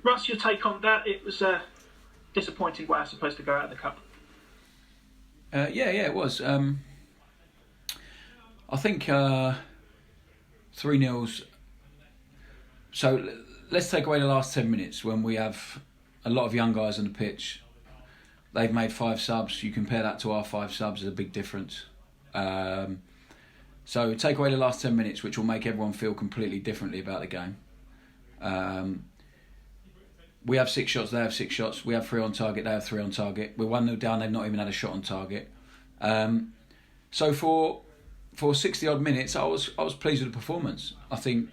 Russ, your take on that? It was a disappointing way, I suppose, to go out of the cup. Yeah, it was. I think 3-0's. So let's take away the last 10 minutes when we have a lot of young guys on the pitch. They've made 5 subs. You compare that to our 5 subs, there's a big difference. So take away the last 10 minutes, which will make everyone feel completely differently about the game. We have 6 shots, they have 6 shots. We have 3 on target, they have 3 on target. We're 1-0 down, they've not even had a shot on target. So for 60 odd minutes, I was pleased with the performance. I think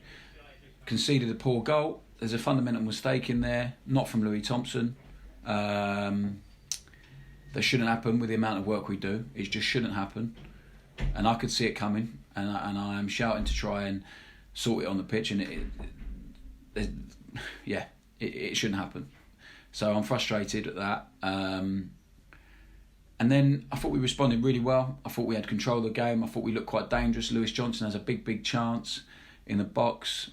conceded a poor goal. There's a fundamental mistake in there, not from Louis Thompson. That shouldn't happen with the amount of work we do. It just shouldn't happen. And I could see it coming, and I am shouting to try and sort it on the pitch, and it shouldn't happen. So I'm frustrated at that. And then I thought we responded really well. I thought we had control of the game. I thought we looked quite dangerous. Lewis Johnson has a big chance in the box.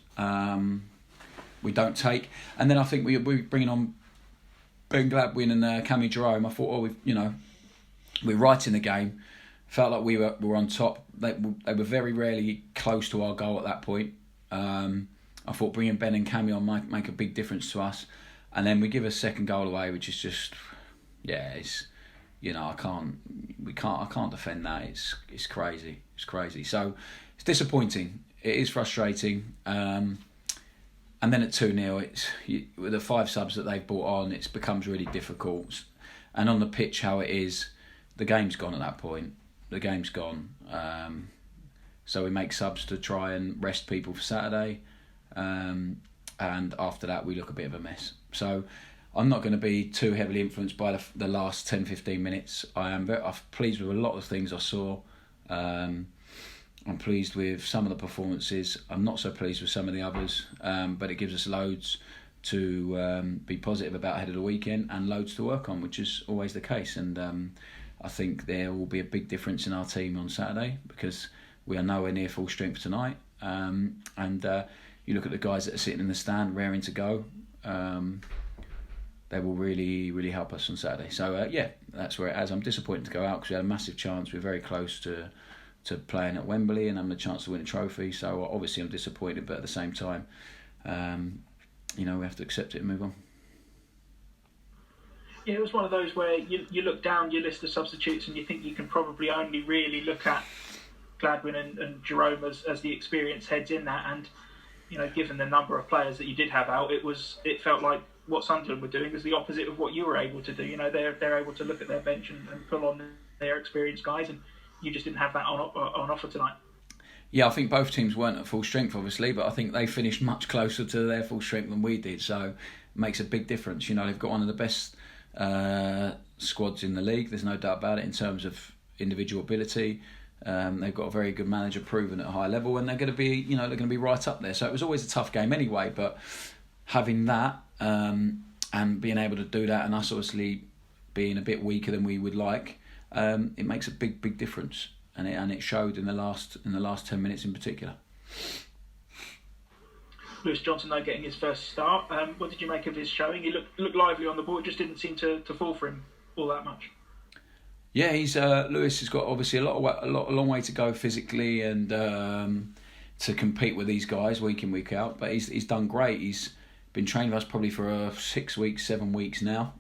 We don't take. And then I think we're bringing on Ben Gladwin and Cammy Jerome. I thought, we're right in the game. Felt like we were on top. They were very rarely close to our goal at that point. I thought bringing Ben and Cammy on might make a big difference to us. And then we give a second goal away, which is just, it's, I can't defend that. It's crazy. It's crazy. So it's disappointing. It is frustrating. And then at 2-0, with the 5 subs that they've brought on, it becomes really difficult. And on the pitch, how it is, the game's gone at that point. The game's gone. So we make subs to try and rest people for Saturday. And after that, we look a bit of a mess. So I'm not going to be too heavily influenced by the last 10-15 minutes. I'm pleased with a lot of things I saw. I'm pleased with some of the performances. I'm not so pleased with some of the others, but it gives us loads to be positive about ahead of the weekend and loads to work on, which is always the case. And I think there will be a big difference in our team on Saturday because we are nowhere near full strength tonight. And you look at the guys that are sitting in the stand raring to go. They will really, really help us on Saturday. So, that's where it is. I'm disappointed to go out because we had a massive chance. We're very close to playing at Wembley and having a chance to win a trophy. So obviously I'm disappointed, but at the same time, we have to accept it and move on. Yeah, it was one of those where you look down your list of substitutes and you think you can probably only really look at Gladwin and Jerome as the experienced heads in that. And, given the number of players that you did have out, it felt like what Sunderland were doing was the opposite of what you were able to do. They're able to look at their bench and pull on their experienced guys, and you just didn't have that on offer tonight. Yeah, I think both teams weren't at full strength, obviously, but I think they finished much closer to their full strength than we did, so it makes a big difference. They've got one of the best squads in the league, there's no doubt about it, in terms of individual ability. They've got a very good manager proven at a high level, and they're going to be right up there. So it was always a tough game anyway, but having that and being able to do that, and us obviously being a bit weaker than we would like, it makes a big difference, and it showed in the last 10 minutes in particular. Lewis Johnson, though, getting his first start. What did you make of his showing? He looked lively on the ball. It just didn't seem to fall for him all that much. Yeah, Lewis has got obviously a long way to go physically and to compete with these guys week in, week out. But he's done great. He's been training with us probably for 6 weeks, 7 weeks now.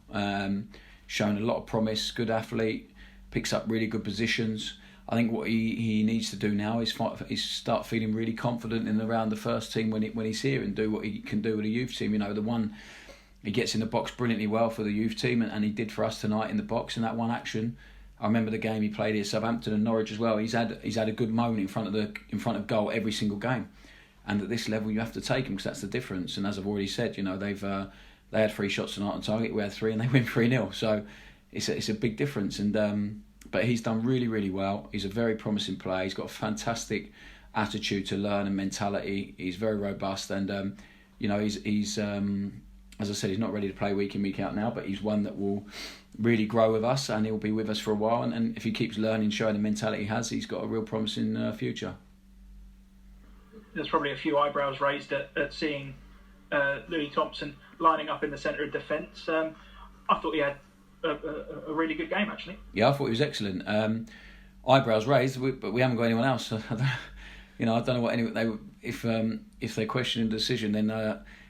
Shown a lot of promise. Good athlete. Picks up really good positions. I think what he needs to do now is start feeling really confident in around the first team when he's here, and do what he can do with the youth team. The one he gets in the box brilliantly well for the youth team, and he did for us tonight in the box in that one action. I remember the game he played at Southampton and Norwich as well. He's had a good moment in front of goal every single game, and at this level you have to take him because that's the difference. And as I've already said, they had 3 shots tonight on target, we had 3, and they win 3-0. So it's a big difference. And but he's done really, really well. He's a very promising player. He's got a fantastic attitude to learn and mentality. He's very robust, and he's as I said, he's not ready to play week in, week out now, but he's one that will really grow with us, and he'll be with us for a while. And if he keeps learning, showing the mentality he has, he's got a real promising future. There's probably a few eyebrows raised at seeing Louis Thompson lining up in the centre of defence. I thought he had a really good game, actually. Yeah, I thought he was excellent. Eyebrows raised, but we haven't got anyone else. I don't know what if they're questioning the decision, then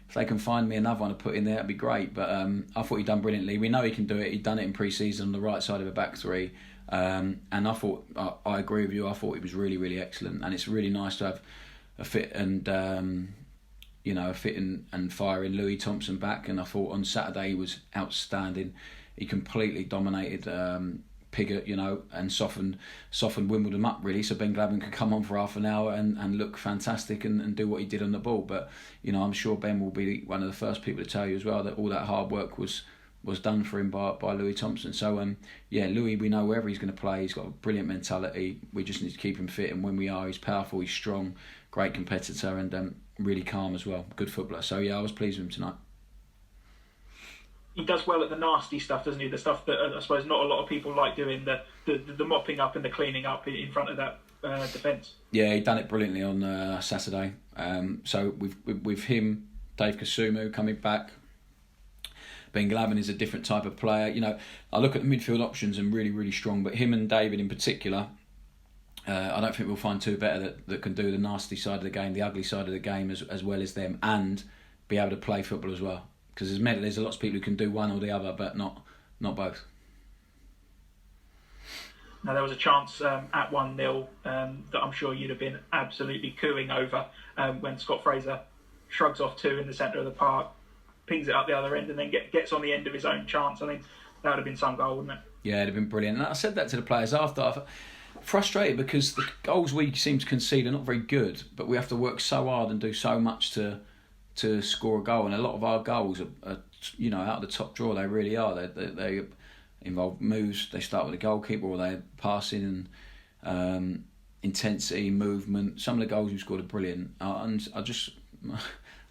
if they can find me another one to put in there, that'd be great. But I thought he'd done brilliantly. We know he can do it. He'd done it in pre-season on the right side of a back three. And I thought, I agree with you, I thought it was really, really excellent. And it's really nice to have a fit and firing Louis Thompson back. And I thought on Saturday he was outstanding. He completely dominated Piggott, and softened Wimbledon up really, so Ben Glavin could come on for half an hour and look fantastic and do what he did on the ball. But I'm sure Ben will be one of the first people to tell you as well that all that hard work was done for him by Louis Thompson. So Louis, we know wherever he's going to play, he's got a brilliant mentality. We just need to keep him fit, and when we are, he's powerful, he's strong, great competitor, and really calm as well. Good footballer. So I was pleased with him tonight. He does well at the nasty stuff, doesn't he? The stuff that I suppose not a lot of people like doing, the mopping up and the cleaning up in front of that defence. Yeah, he done it brilliantly on Saturday. So with him, Dave Kasumu coming back, Ben Glavin is a different type of player. I look at the midfield options and really, really strong, but him and David in particular, I don't think we'll find two better that can do the nasty side of the game, the ugly side of the game as well as them, and be able to play football as well. Because there's lots of people who can do one or the other, but not both. Now, there was a chance at 1-0 that I'm sure you'd have been absolutely cooing over when Scott Fraser shrugs off two in the centre of the park, pings it up the other end, and then gets on the end of his own chance. I think that would have been some goal, wouldn't it? Yeah, it'd have been brilliant. And I said that to the players after. I'm frustrated because the goals we seem to concede are not very good, but we have to work so hard and do so much to score a goal, and a lot of our goals are out of the top drawer. They really are. They involve moves. They start with the goalkeeper, or they're passing and intensity, movement. Some of the goals we've scored are brilliant, and I'd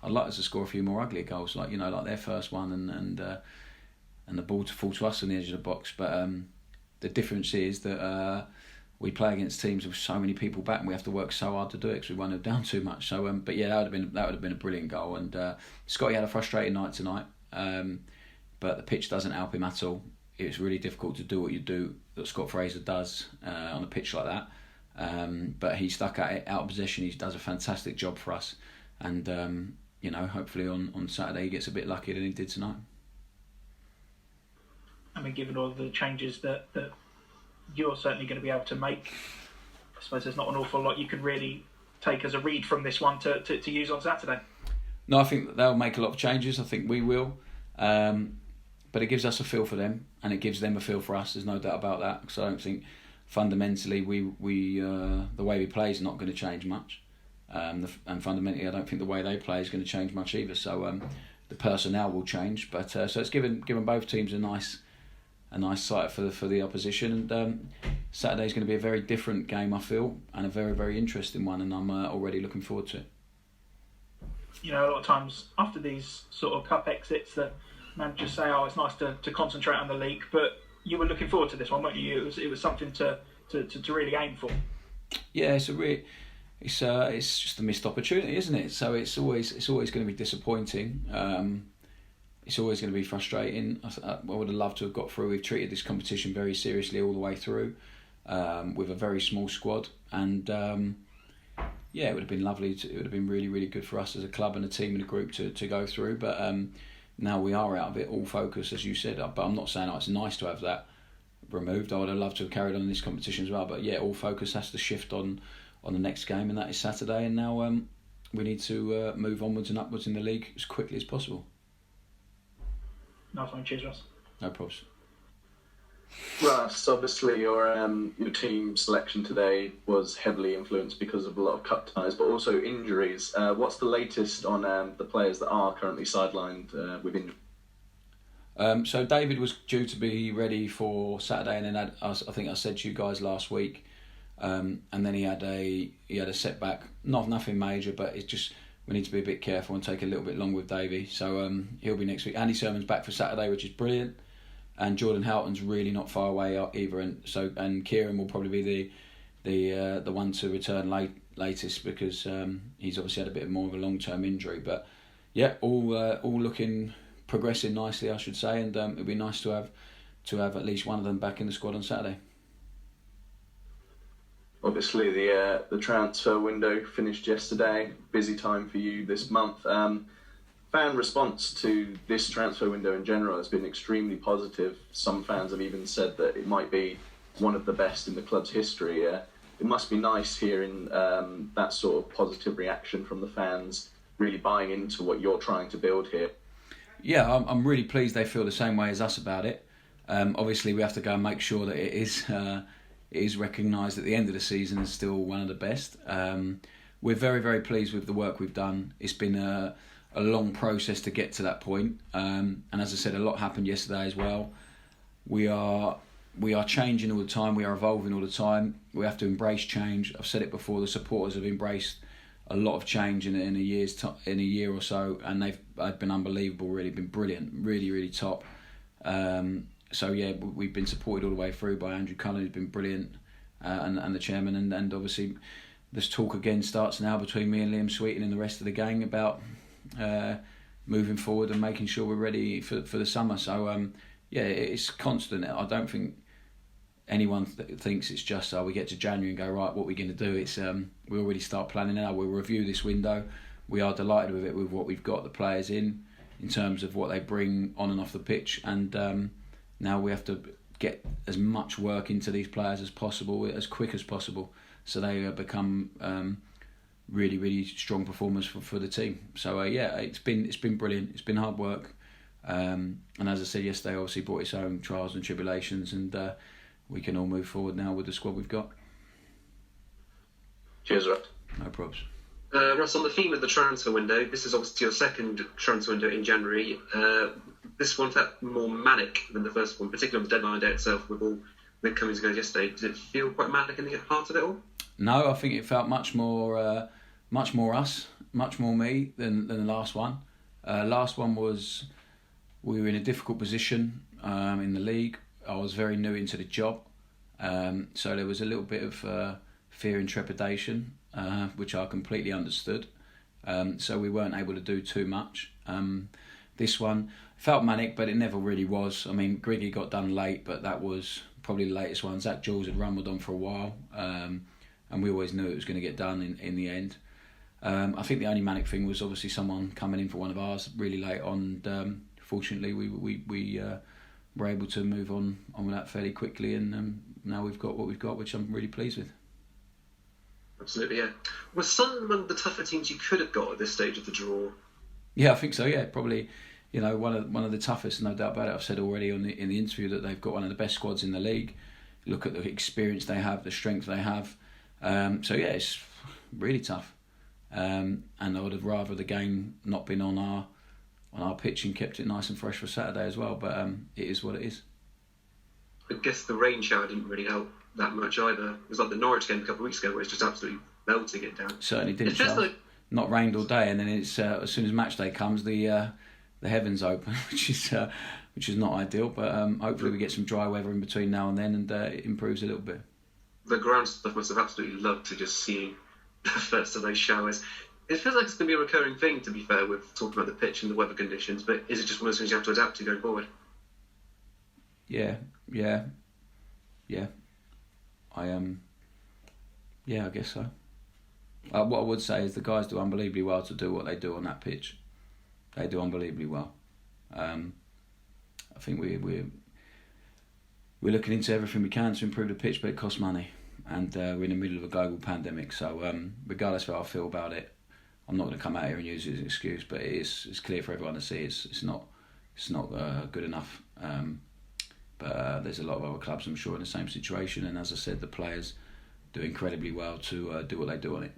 like us to score a few more uglier goals, like their first one, and the ball to fall to us on the edge of the box. But the difference is that we play against teams with so many people back, and we have to work so hard to do it because we run them down too much. So, that would have been a brilliant goal. And Scotty had a frustrating night tonight, but the pitch doesn't help him at all. It's really difficult to do what you do that Scott Fraser does on a pitch like that. But he stuck at it out of possession. He does a fantastic job for us, and hopefully on Saturday he gets a bit luckier than he did tonight. I mean, given all the changes that you're certainly going to be able to make, I suppose there's not an awful lot you can really take as a read from this one to use on Saturday. No, I think that they'll make a lot of changes. I think we will. But it gives us a feel for them, and it gives them a feel for us. There's no doubt about that. Because I don't think fundamentally we the way we play is not going to change much. And fundamentally, I don't think the way they play is going to change much either. So the personnel will change. But so it's given both teams a nice sight for the opposition, and Saturday's going to be a very different game, I feel, and a very, very interesting one, and I'm already looking forward to it. A lot of times after these sort of cup exits, the managers say, "Oh, it's nice to concentrate on the league," but you were looking forward to this one, weren't you? It was something to really aim for. Yeah, it's just a missed opportunity, isn't it? So it's always going to be disappointing. It's always going to be frustrating. I would have loved to have got through. We've treated this competition very seriously all the way through, with a very small squad, and it would have been lovely. It would have been really, really good for us as a club and a team and a group to go through. But now we are out of it, all focus, as you said. But I'm not saying it's nice to have that removed. I would have loved to have carried on in this competition as well. But all focus has to shift on the next game, and that is Saturday. And now we need to move onwards and upwards in the league as quickly as possible. Nice one, cheers, Ross. No problems. Russ, obviously your team selection today was heavily influenced because of a lot of cup ties, but also injuries. What's the latest on the players that are currently sidelined with injury? So David was due to be ready for Saturday, and then I think I said to you guys last week, and then he had a setback. Nothing major, but it's just. We need to be a bit careful and take a little bit longer with Davey. So he'll be next week. Andy Sermon's back for Saturday, which is brilliant. And Jordan Houghton's really not far away either. And Kieran will probably be the one to return latest because he's obviously had a bit more of a long-term injury. But all looking progressing nicely, I should say, and it'd be nice to have at least one of them back in the squad on Saturday. Obviously, the transfer window finished yesterday. Busy time for you this month. Fan response to this transfer window in general has been extremely positive. Some fans have even said that it might be one of the best in the club's history. It must be nice hearing that sort of positive reaction from the fans, really buying into what you're trying to build here. Yeah, I'm really pleased they feel the same way as us about it. Obviously, we have to go and make sure that it is recognised at the end of the season as still one of the best. We're very, very pleased with the work we've done. It's been a long process to get to that point. And as I said, a lot happened yesterday as well. We are changing all the time. We are evolving all the time. We have to embrace change. I've said it before. The supporters have embraced a lot of change in a year or so, and they've been unbelievable. Really been brilliant. Really, really top. So yeah, we've been supported all the way through by Andrew Cullen, who's been brilliant, and the chairman, and obviously this talk again starts now between me and Liam Sweeten and the rest of the gang about moving forward and making sure we're ready for the summer. So yeah, it's constant. I don't think anyone thinks it's just we get to January and go, right, what are we going to do? It's we already start planning now. We'll review this window. We are delighted with it, with what we've got the players in terms of what they bring on and off the pitch, and now we have to get as much work into these players as possible, as quick as possible, so they become really, really strong performers for the team. So yeah, it's been brilliant. It's been hard work, and as I said yesterday, obviously brought its own trials and tribulations, and we can all move forward now with the squad we've got. Cheers, Russ. No probs. Russ, on the theme of the transfer window, this is obviously your second transfer window in January. This one felt more manic than the first one, particularly on the deadline day itself, with all the comings and goes yesterday. Did it feel quite manic in the heart of it all? No, I think it felt much more us, much more me than the last one. Last one was, we were in a difficult position in the league. I was very new into the job, so there was a little bit of fear and trepidation, which I completely understood. So we weren't able to do too much. This one felt manic, but it never really was. I mean, Griggy got done late, but that was probably the latest one. Zach Jules had rumbled on for a while, and we always knew it was going to get done in the end. I think the only manic thing was obviously someone coming in for one of ours really late on. And, fortunately, we were able to move on with that fairly quickly, and now we've got what we've got, which I'm really pleased with. Absolutely, yeah. Was Sunderland the tougher teams you could have got at this stage of the draw? Yeah, I think so. Yeah, probably. You know, one of the toughest, no doubt about it. I've said already in the interview that they've got one of the best squads in the league. Look at the experience they have, the strength they have. So yeah, it's really tough. And I would have rather the game not been on our pitch and kept it nice and fresh for Saturday as well. But it is what it is. I guess the rain shower didn't really help that much either. It was like the Norwich game a couple of weeks ago where it's just absolutely melting it down. Certainly didn't. Not rained all day, and then it's as soon as match day comes, the heavens open, which is not ideal. But hopefully we get some dry weather in between now and then, and it improves a little bit. The ground stuff must have absolutely loved to just see the first of those showers. It feels like it's going to be a recurring thing, to be fair, with talking about the pitch and the weather conditions. But is it just one of those things you have to adapt to going forward? Yeah. I guess so. What I would say is the guys do unbelievably well to do what they do on that pitch. They do unbelievably well. I think we're looking into everything we can to improve the pitch, but it costs money, and we're in the middle of a global pandemic. So regardless of how I feel about it, I'm not going to come out here and use it as an excuse. But it's clear for everyone to see it's not good enough. But there's a lot of other clubs, I'm sure, in the same situation. And as I said, the players do incredibly well to do what they do on it.